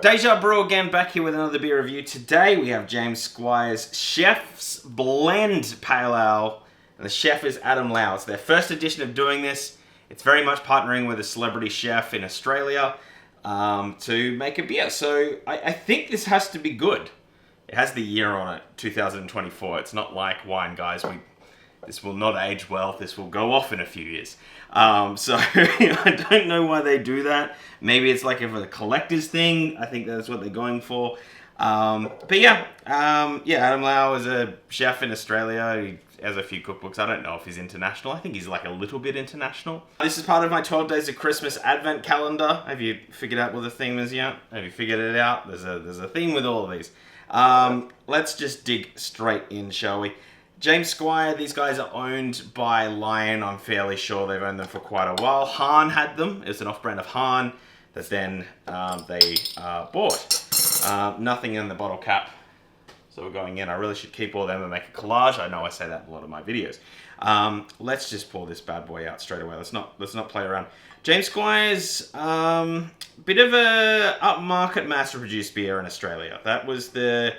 Deja Brew again, back here with another beer review. Today we have James Squire's Chef's Blend Pale Ale, and the chef is Adam Lau. It's their first edition of doing this. It's very much partnering with a celebrity chef in Australia to make a beer. So I think this has to be good. It has the year on it, 2024. It's not like wine, guys. This will not age well. This will go off in a few years. So I don't know why they do that. Maybe it's like a collector's thing. I think that's what they're going for. But yeah, Adam Lau is a chef in Australia. He has a few cookbooks. I don't know if he's international. I think he's like a little bit international. This is part of my 12 Days of Christmas Advent calendar. Have you figured out what the theme is yet? Have you figured it out? There's a theme with all of these. Let's just dig straight in, shall we? James Squire, these guys are owned by Lion. I'm fairly sure they've owned them for quite a while. Hahn had them. It's an off-brand of Hahn that then they bought. Nothing in the bottle cap. So we're going in. I really should keep all of them and make a collage. I know I say that in a lot of my videos. Let's just pour this bad boy out straight away. Let's not play around. James Squire's bit of a upmarket mass-produced beer in Australia. That was the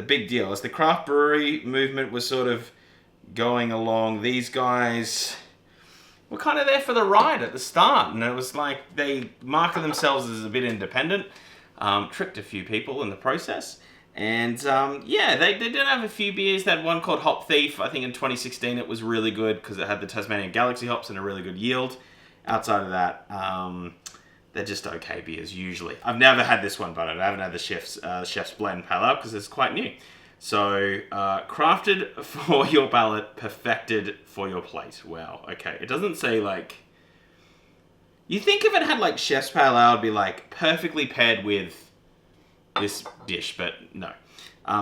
big deal. As the craft brewery movement was sort of going along, these guys were kind of there for the ride at the start, and it was like they market themselves as a bit independent, tricked a few people in the process, and yeah, they did have a few beers. They had one called Hop Thief. I think in 2016 it was really good because it had the Tasmanian Galaxy hops and a really good yield. Outside of that, they're just okay beers usually. I've never had this one, but I haven't had the Chef's Blend Pale Ale because it's quite new. So, crafted for your palate, perfected for your plate. Wow, okay. It doesn't say like... You think if it had like Chef's Pale Ale, it'd be like perfectly paired with this dish, but no.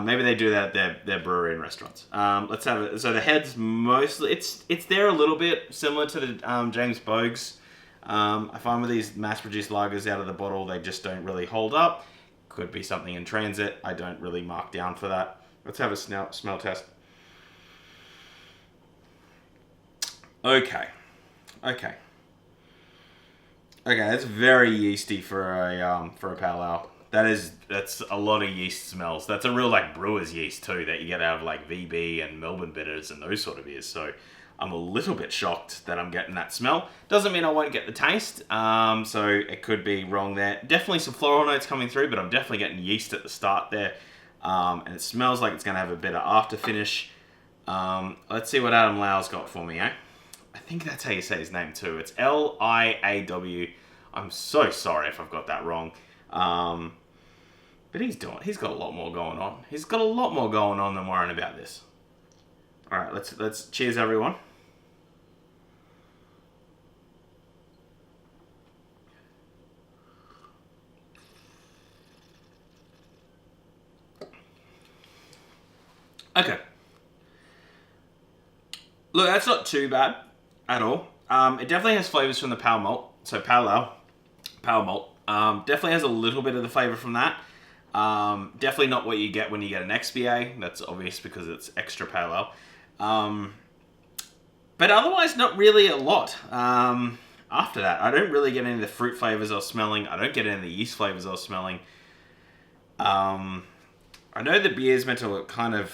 Maybe they do that at their brewery and restaurants. Let's have it. So the head's mostly... It's there a little bit, similar to the James Boag's. I find with these mass-produced lagers out of the bottle, they just don't really hold up. Could be something in transit. I don't really mark down for that. Let's have a smell test. Okay, that's very yeasty for a pale ale. That's a lot of yeast smells. That's a real like brewer's yeast too that you get out of like VB and Melbourne bitters and those sort of beers. So I'm a little bit shocked that I'm getting that smell. Doesn't mean I won't get the taste, so it could be wrong there. Definitely some floral notes coming through, but I'm definitely getting yeast at the start there. And it smells like it's going to have a bit of after finish. Let's see what Adam Lau's got for me, eh? I think that's how you say his name too. It's Liaw. I'm so sorry if I've got that wrong. But he's got a lot more going on. He's got a lot more going on than worrying about this. All right, let's cheers, everyone. Okay. Look, that's not too bad at all. It definitely has flavors from the pale malt. So pale malt. Definitely has a little bit of the flavor from that. Definitely not what you get when you get an XBA. That's obvious because it's extra pale ale. But otherwise, not really a lot. After that, I don't really get any of the fruit flavors I was smelling. I don't get any of the yeast flavors I was smelling. I know the beer's meant to kind of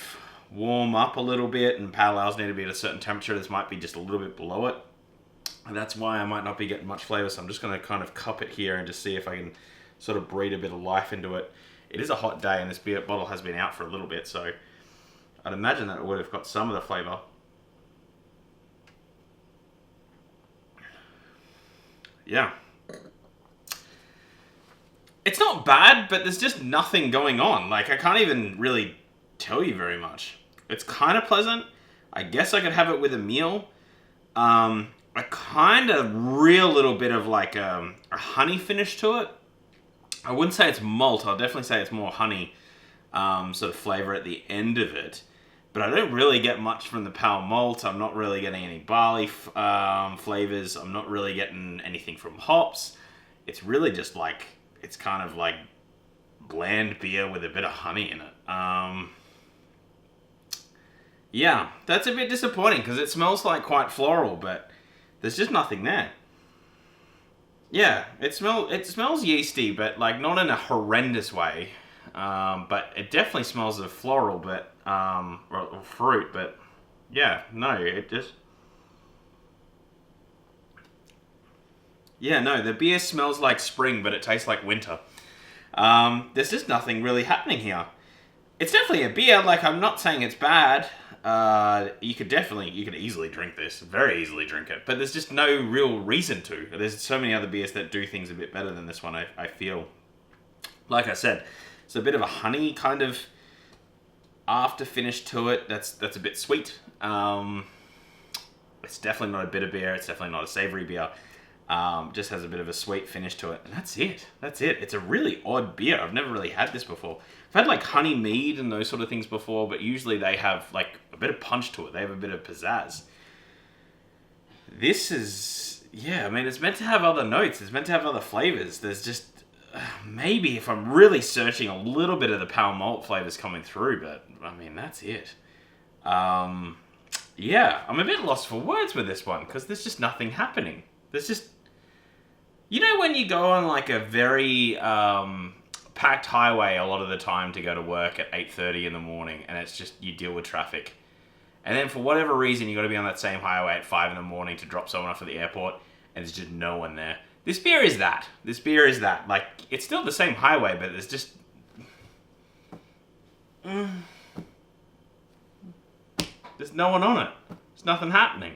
warm up a little bit, and pale ales need to be at a certain temperature. This might be just a little bit below it. And that's why I might not be getting much flavor. So I'm just going to kind of cup it here and just see if I can sort of breathe a bit of life into it. It is a hot day, and this beer bottle has been out for a little bit, so I'd imagine that it would have got some of the flavor. Yeah. It's not bad, but there's just nothing going on. Like, I can't even really tell you very much. It's kind of pleasant. I guess I could have it with a meal. A kind of real little bit of like a honey finish to it. I wouldn't say it's malt. I'll definitely say it's more honey sort of flavor at the end of it. But I don't really get much from the pale malt. I'm not really getting any barley flavors. I'm not really getting anything from hops. It's really just like, it's kind of like bland beer with a bit of honey in it. Yeah, that's a bit disappointing because it smells like quite floral, but there's just nothing there. Yeah, it smells yeasty, but like not in a horrendous way. But it definitely smells of floral, but or fruit. But yeah, no, it just yeah, no. The beer smells like spring, but it tastes like winter. There's just nothing really happening here. It's definitely a beer. Like I'm not saying it's bad. You could easily drink this, very easily drink it. But there's just no real reason to. There's so many other beers that do things a bit better than this one. I feel, like I said, it's a bit of a honey kind of after finish to it. That's a bit sweet. It's definitely not a bitter beer. It's definitely not a savory beer. Just has a bit of a sweet finish to it. And that's it. That's it. It's a really odd beer. I've never really had this before. I've had like honey mead and those sort of things before, but usually they have like a bit of punch to it. They have a bit of pizzazz. This is, yeah, I mean, it's meant to have other notes. It's meant to have other flavors. There's just, maybe if I'm really searching, a little bit of the pale malt flavors coming through, but I mean, that's it. Yeah, I'm a bit lost for words with this one because there's just nothing happening. There's just, you know, when you go on like a very packed highway a lot of the time to go to work at 8:30 in the morning, and it's just you deal with traffic, and then for whatever reason you got to be on that same highway at 5 in the morning to drop someone off at the airport, and there's just no one there. This beer is that. This beer is that. Like it's still the same highway, but there's just there's no one on it. There's nothing happening.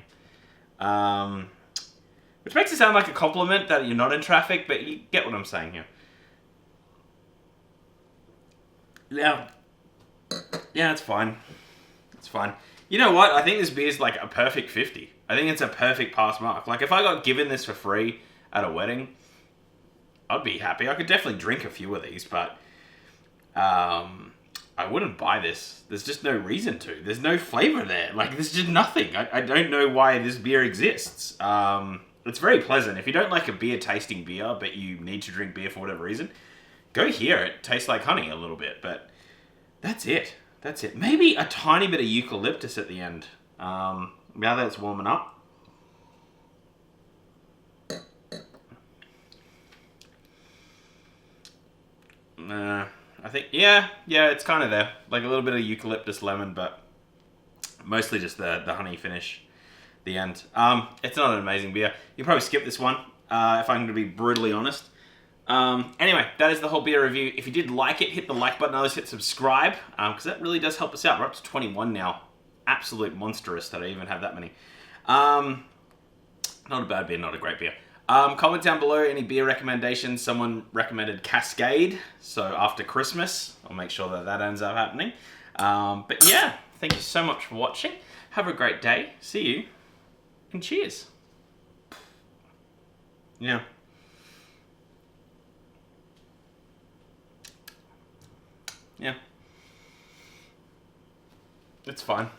Which makes it sound like a compliment that you're not in traffic, but you get what I'm saying here. Yeah. Yeah, it's fine. It's fine. You know what? I think this beer is like a perfect 50. I think it's a perfect pass mark. Like, if I got given this for free at a wedding, I'd be happy. I could definitely drink a few of these, but I wouldn't buy this. There's just no reason to. There's no flavor there. Like, there's just nothing. I don't know why this beer exists. It's very pleasant. If you don't like a beer tasting beer, but you need to drink beer for whatever reason, go here. It tastes like honey a little bit, but that's it. That's it. Maybe a tiny bit of eucalyptus at the end. Now that it's warming up. I think, yeah, it's kind of there. Like a little bit of eucalyptus lemon, but mostly just the honey finish. The end. It's not an amazing beer. You probably skip this one, if I'm going to be brutally honest. Anyway, that is the whole beer review. If you did like it, hit the like button. Always hit subscribe, because that really does help us out. We're up to 21 now. Absolute monstrous that I even have that many. Not a bad beer, not a great beer. Comment down below any beer recommendations. Someone recommended Cascade, so after Christmas, I'll make sure that ends up happening. But yeah, thank you so much for watching. Have a great day. See you. And cheers. Yeah. Yeah. It's fine.